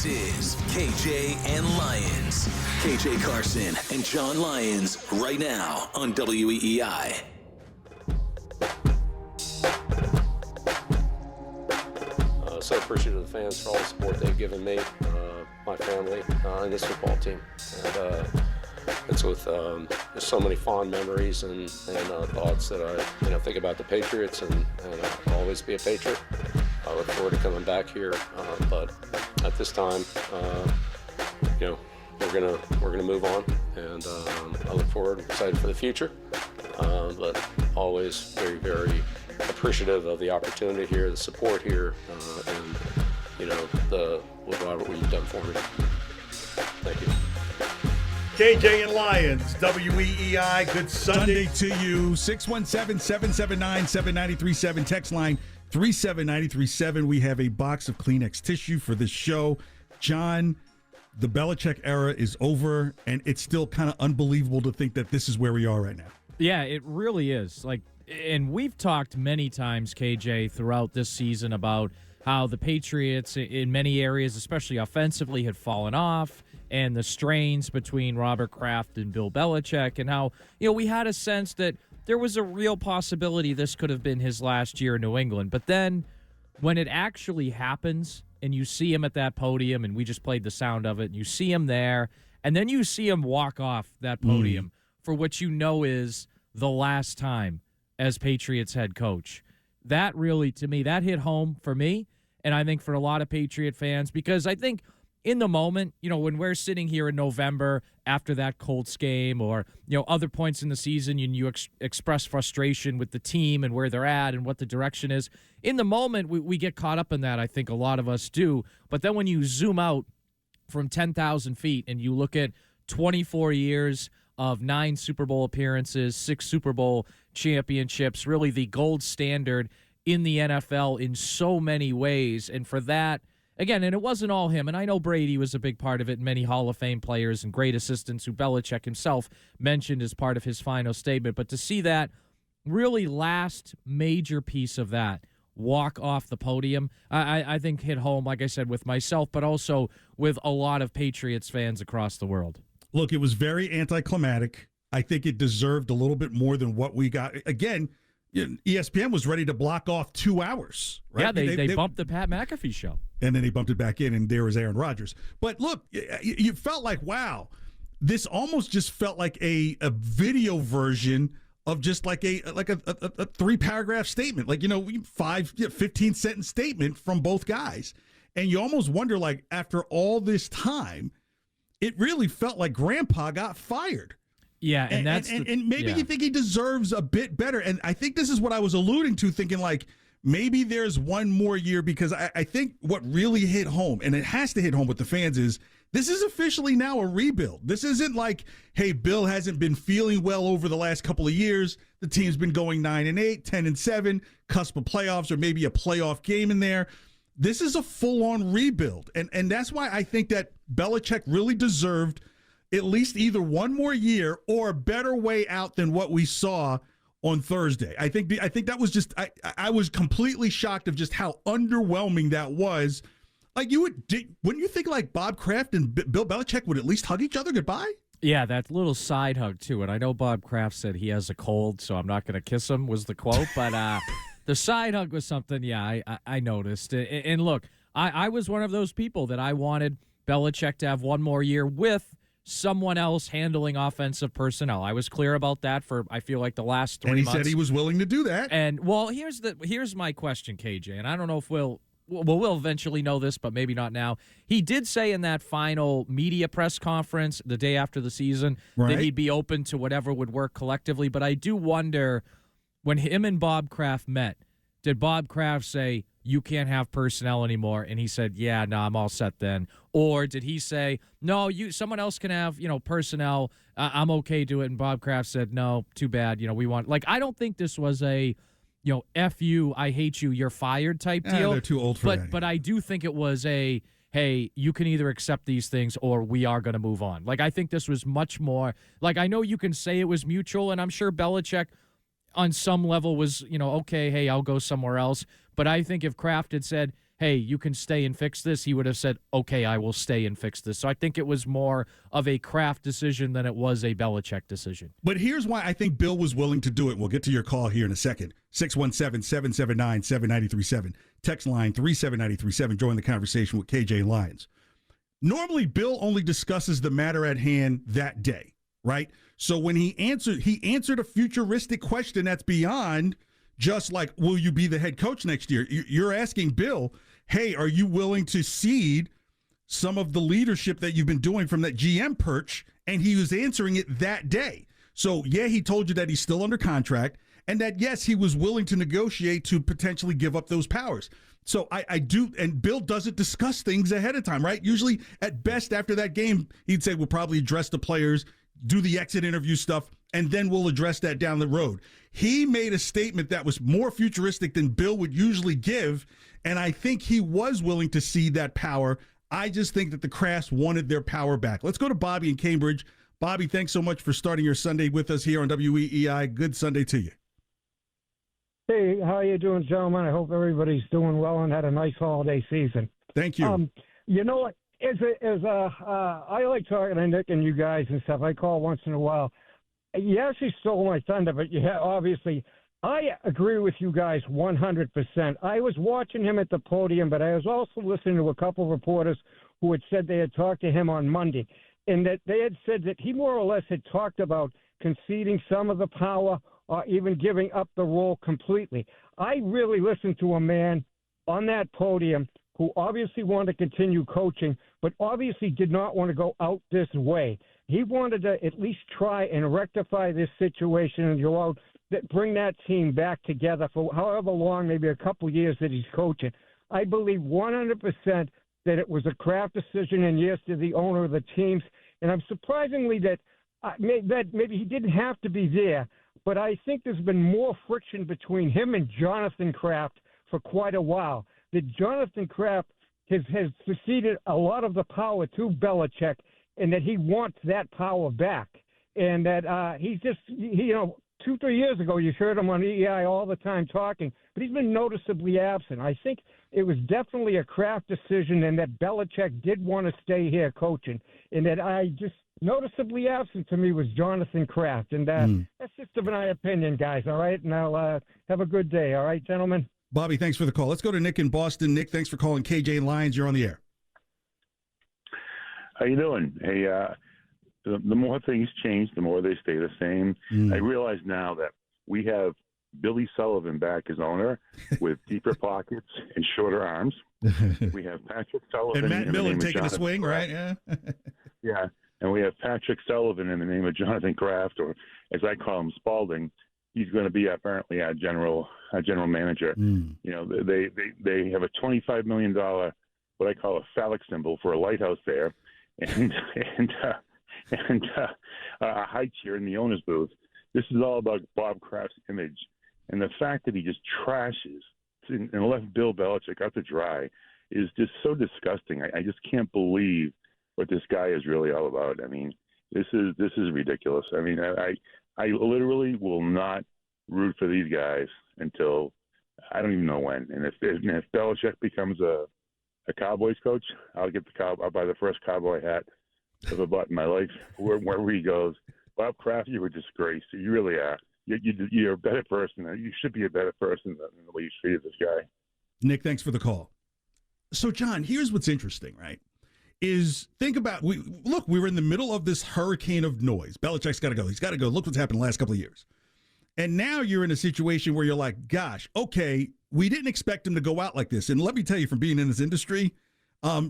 This is KJ and Lyons. KJ Carson and John Lyons right now on WEEI. So appreciative of the fans for all the support they've given me, my family, and this football team. And it's with there's so many fond memories and thoughts that I think about the Patriots and I'll always be a Patriot. I look forward to coming back here, but at this time, we're gonna move on, and I look forward, excited for the future, but always very, very appreciative of the opportunity here, the support here, and what you've done for me. Thank you. KJ and Lyons, WEEI, good Sunday to you. 617-779-7937, text line 37937. We have a box of Kleenex tissue for this show. John, the Belichick era is over, and it's still kind of unbelievable to think that this is where we are right now. Yeah, it really is. And we've talked many times, KJ, throughout this season about how the Patriots in many areas, especially offensively, had fallen off, and the strains between Robert Kraft and Bill Belichick, and how, we had a sense that there was a real possibility this could have been his last year in New England. But then when it actually happens and you see him at that podium, and we just played the sound of it, and you see him there, and then you see him walk off that podium for what is the last time as Patriots head coach. That really, to me, that hit home for me, and I think for a lot of Patriot fans, because I think in the moment, when we're sitting here in November after that Colts game, or, other points in the season, and you express frustration with the team and where they're at and what the direction is, in the moment, we get caught up in that. I think a lot of us do. But then when you zoom out from 10,000 feet and you look at 24 years of 9 Super Bowl appearances, 6 Super Bowl championships, really the gold standard in the NFL in so many ways. And for that, again, and it wasn't all him, and I know Brady was a big part of it, and many Hall of Fame players and great assistants who Belichick himself mentioned as part of his final statement. But to see that really last major piece of that walk off the podium, I think hit home, like I said, with myself, but also with a lot of Patriots fans across the world. Look, it was very anticlimactic. I think it deserved a little bit more than what we got. Again, ESPN was ready to block off 2 hours. Right? Yeah, they bumped the Pat McAfee show. And then he bumped it back in, and there was Aaron Rodgers. But look, you felt like, wow, this almost just felt like a video version of just like a 3-paragraph statement, 15-sentence statement from both guys. And you almost wonder, after all this time, it really felt like Grandpa got fired. Yeah, and maybe you think he deserves a bit better. And I think this is what I was alluding to, thinking maybe there's one more year, because I think what really hit home, and it has to hit home with the fans, is this is officially now a rebuild. This isn't like, hey, Bill hasn't been feeling well over the last couple of years. The team's been going 9-8, 10-7, cusp of playoffs or maybe a playoff game in there. This is a full-on rebuild. And that's why I think that Belichick really deserved at least either one more year or a better way out than what we saw on Thursday. I think that was just I was completely shocked of just how underwhelming that was. Wouldn't you think Bob Kraft and Bill Belichick would at least hug each other goodbye? Yeah, that little side hug too. And I know Bob Kraft said he has a cold, so I'm not going to kiss him was the quote. But the side hug was something. Yeah, I noticed. And look, I was one of those people that I wanted Belichick to have one more year with someone else handling offensive personnel. I was clear about that for, I feel like, the last 3 months. And he said he was willing to do that. And, well, here's my question, KJ, and I don't know if we'll eventually know this, but maybe not now. He did say in that final media press conference the day after the season that he'd be open to whatever would work collectively, but I do wonder, when him and Bob Kraft met, did Bob Kraft say, you can't have personnel anymore? And he said, yeah, no, I'm all set then. Or did he say, no, someone else can have, personnel. I'm okay to it. And Bob Kraft said, no, too bad. We want, I don't think this was a, F you, I hate you, you're fired type deal. They're too old for that. But I do think it was a, hey, you can either accept these things or we are going to move on. I think this was much more, I know you can say it was mutual, and I'm sure Belichick on some level was, okay, hey, I'll go somewhere else. But I think if Kraft had said, hey, you can stay and fix this, he would have said, okay, I will stay and fix this. So I think it was more of a Kraft decision than it was a Belichick decision. But here's why I think Bill was willing to do it. We'll get to your call here in a second. 617-779-7937. Text line 37937. Join the conversation with KJ and Lyons. Normally, Bill only discusses the matter at hand that day, right? So when he answered a futuristic question that's beyond just like, will you be the head coach next year? You're asking Bill, hey, are you willing to cede some of the leadership that you've been doing from that GM perch? And he was answering it that day. So, yeah, he told you that he's still under contract and that, yes, he was willing to negotiate to potentially give up those powers. So I do, and Bill doesn't discuss things ahead of time, right? Usually, at best, after that game, he'd say, we'll probably address the players, do the exit interview stuff, and then we'll address that down the road. He made a statement that was more futuristic than Bill would usually give, and I think he was willing to cede that power. I just think that the Crafts wanted their power back. Let's go to Bobby in Cambridge. Bobby, thanks so much for starting your Sunday with us here on WEEI. Good Sunday to you. Hey, how you doing, gentlemen? I hope everybody's doing well and had a nice holiday season. Thank you. You know what? I like talking to Nick and you guys and stuff. I call once in a while. You actually stole my thunder, but obviously, I agree with you guys 100%. I was watching him at the podium, but I was also listening to a couple of reporters who had said they had talked to him on Monday, and that they had said that he more or less had talked about conceding some of the power or even giving up the role completely. I really listened to a man on that podium who obviously wanted to continue coaching, but obviously did not want to go out this way. He wanted to at least try and rectify this situation and go out, bring that team back together for however long, maybe a couple years that he's coaching. I believe 100% that it was a Kraft decision, and yes, to the owner of the teams. And I'm surprisingly that maybe he didn't have to be there, but I think there's been more friction between him and Jonathan Kraft for quite a while. That Jonathan Kraft has ceded a lot of the power to Belichick, and that he wants that power back. And that he's just, 2-3 years ago, you heard him on EEI all the time talking, but he's been noticeably absent. I think it was definitely a Kraft decision, and that Belichick did want to stay here coaching, and that I just noticeably absent to me was Jonathan Kraft. And that's just my opinion, guys, all right? And I'll have a good day, all right, gentlemen? Bobby, thanks for the call. Let's go to Nick in Boston. Nick, thanks for calling KJ and Lyons. You're on the air. How you doing? Hey, the more things change, the more they stay the same. I realize now that we have Billy Sullivan back as owner with deeper pockets and shorter arms. We have Patrick Sullivan. And Matt Miller taking a swing, right? Yeah. Yeah. And we have Patrick Sullivan in the name of Jonathan Kraft, or as I call him, Spalding. He's going to be apparently our general manager. They have a $25 million, what I call a phallic symbol for a lighthouse there, and a high chair in the owner's booth. This is all about Bob Kraft's image, and the fact that he just trashes and left Bill Belichick out to dry is just so disgusting. I just can't believe what this guy is really all about. I mean, this is ridiculous. I mean, I literally will not root for these guys until I don't even know when. And if Belichick becomes a Cowboys coach, I'll buy the first cowboy hat I've ever bought in my life. Wherever he goes, Bob Kraft, you're a disgrace. You really are. You're a better person. You should be a better person than the way you treated this guy. Nick, thanks for the call. So, John, here's what's interesting, right? Is think about we were in the middle of this hurricane of noise. Belichick's got to go. He's got to go. Look what's happened the last couple of years. And now you're in a situation where you're like, gosh, okay, we didn't expect him to go out like this. And let me tell you, from being in this industry,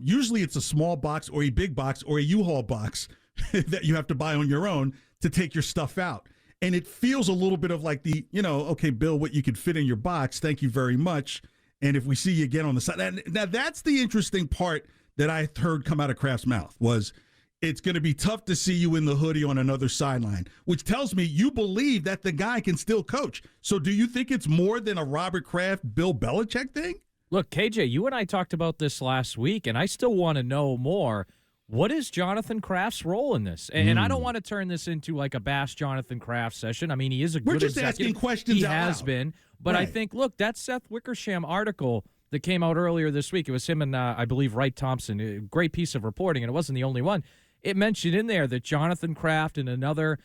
usually it's a small box or a big box or a U-Haul box that you have to buy on your own to take your stuff out. And it feels a little bit of like okay, Bill, what you could fit in your box. Thank you very much. And if we see you again on the side. Now that's the interesting part that I heard come out of Kraft's mouth was it's going to be tough to see you in the hoodie on another sideline, which tells me you believe that the guy can still coach. So do you think it's more than a Robert Kraft, Bill Belichick thing? Look, KJ, you and I talked about this last week, and I still want to know more. What is Jonathan Kraft's role in this? And I don't want to turn this into like a bash Jonathan Kraft session. I mean, he is a good executive. We're just asking questions He out has loud. been. But right. I think, look, that Seth Wickersham article, that came out earlier this week. It was him and, I believe, Wright Thompson. A great piece of reporting, and it wasn't the only one. It mentioned in there that Jonathan Kraft and another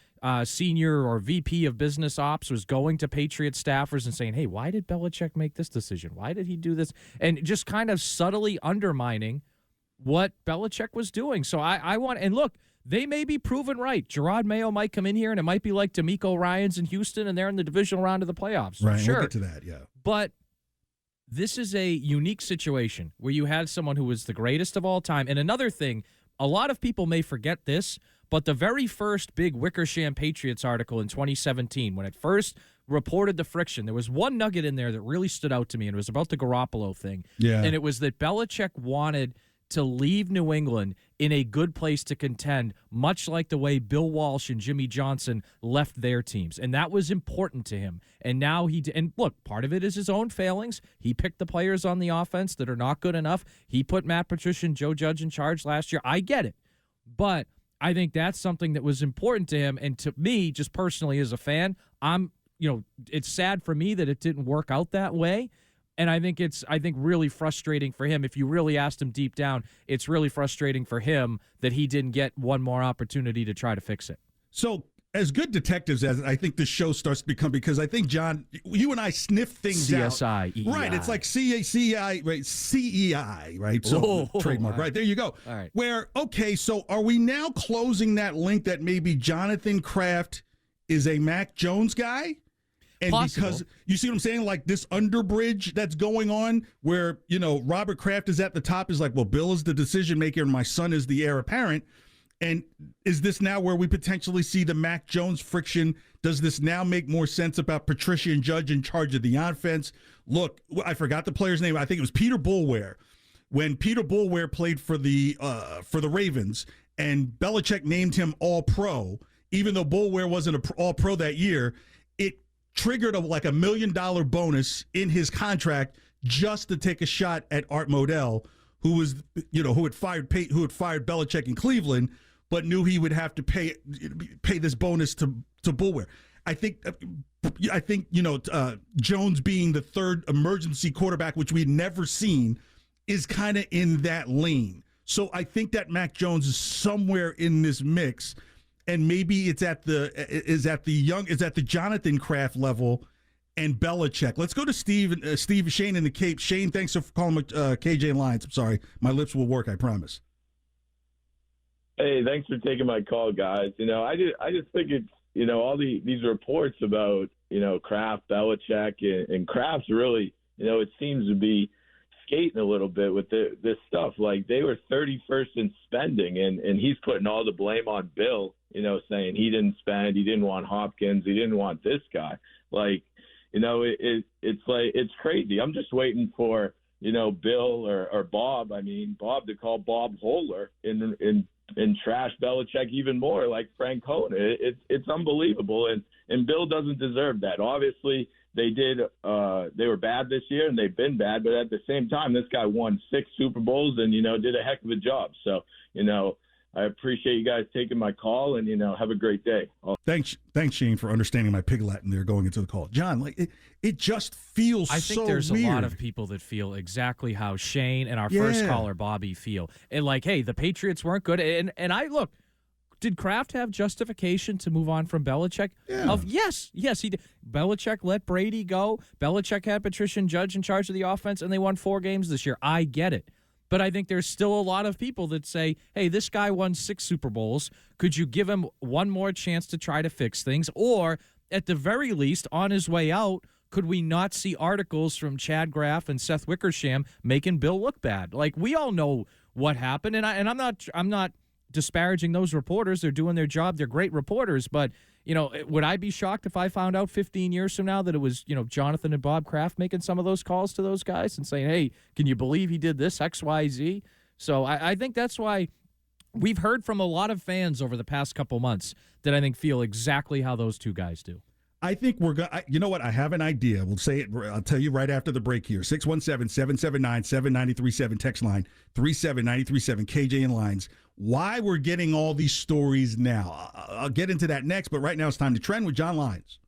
senior or VP of business ops was going to Patriot staffers and saying, hey, why did Belichick make this decision? Why did he do this? And just kind of subtly undermining what Belichick was doing. So I want, and look, they may be proven right. Gerard Mayo might come in here, and it might be like D'Amico Ryans in Houston, and they're in the divisional round of the playoffs. Right, sure. We'll get to that, yeah. But this is a unique situation where you had someone who was the greatest of all time. And another thing, a lot of people may forget this, but the very first big Wickersham Patriots article in 2017, when it first reported the friction, there was one nugget in there that really stood out to me, and it was about the Garoppolo thing. Yeah. And it was that Belichick wanted to leave New England in a good place to contend, much like the way Bill Walsh and Jimmy Johnson left their teams. And that was important to him. And now and look, part of it is his own failings. He picked the players on the offense that are not good enough. He put Matt Patricia and Joe Judge in charge last year. I get it. But I think that's something that was important to him. And to me, just personally as a fan, it's sad for me that it didn't work out that way. And I think it's really frustrating for him. If you really asked him deep down, it's really frustrating for him that he didn't get one more opportunity to try to fix it. So, as good detectives as I think this show starts to become, because I think, John, you and I sniff things out. CSI, EEI. Right, it's like CEI, right? CEI, right? So, trademark, right. There you go. All right. Where, okay, so are we now closing that link that maybe Jonathan Kraft is a Mac Jones guy? And Possible. Because you see what I'm saying, like this underbridge that's going on where, Robert Kraft is at the top, is like, well, Bill is the decision maker and my son is the heir apparent. And is this now where we potentially see the Mac Jones friction? Does this now make more sense about Patricia and Judge in charge of the offense? Look, I forgot the player's name. I think it was Peter Boulware. When Peter Boulware played for the Ravens and Belichick named him All-Pro, even though Boulware wasn't an All-Pro that year, it triggered a $1 million bonus in his contract just to take a shot at Art Modell, who was, who had fired Belichick in Cleveland, but knew he would have to pay this bonus to Boulware. I think Jones being the third emergency quarterback, which we'd never seen, is kind of in that lane. So I think that Mac Jones is somewhere in this mix. And maybe it's at the Jonathan Kraft level and Belichick. Let's go to Shane in the Cape. Shane, thanks for calling KJ and Lyons. I'm sorry. My lips will work, I promise. Hey, thanks for taking my call, guys. I just think it's, all these reports about, Kraft, Belichick, and Kraft's really, it seems to be skating a little bit with this stuff. Like, they were 31st in spending, and he's putting all the blame on Bill, saying he didn't spend, he didn't want Hopkins, he didn't want this guy. Like, it's like, it's crazy. I'm just waiting for, Bill or Bob, Bob to call Bob Holler and trash Belichick even more, like Frank Cohen. It's unbelievable. And Bill doesn't deserve that. Obviously, they were bad this year, and they've been bad. But at the same time, this guy won 6 Super Bowls and, did a heck of a job. So, I appreciate you guys taking my call, and, have a great day. Thanks, Shane, for understanding my pig Latin there going into the call. John, like it just feels so weird. I think there's a lot of people that feel exactly how Shane and our first caller, Bobby, feel. And like, hey, the Patriots weren't good. And look, did Kraft have justification to move on from Belichick? Yeah. Yes, he did. Belichick let Brady go. Belichick had Patricia and Judge in charge of the offense, and they won 4 games this year. I get it. But I think there's still a lot of people that say, hey, this guy won 6 Super Bowls. Could you give him one more chance to try to fix things? Or, at the very least, on his way out, could we not see articles from Chad Graff and Seth Wickersham making Bill look bad? Like, we all know what happened, and I'm not disparaging those reporters. They're doing their job. They're great reporters. But, would I be shocked if I found out 15 years from now that it was, Jonathan and Bob Kraft making some of those calls to those guys and saying, hey, can you believe he did this, X, Y, Z? So I think that's why we've heard from a lot of fans over the past couple months that I think feel exactly how those two guys do. I think we're going to, you know what? I have an idea. We'll say it. I'll tell you right after the break here. 617-779-7937 text line 37937 KJ and Lyons. Why we're getting all these stories now. I'll get into that next, but right now it's time to trend with John Lyons.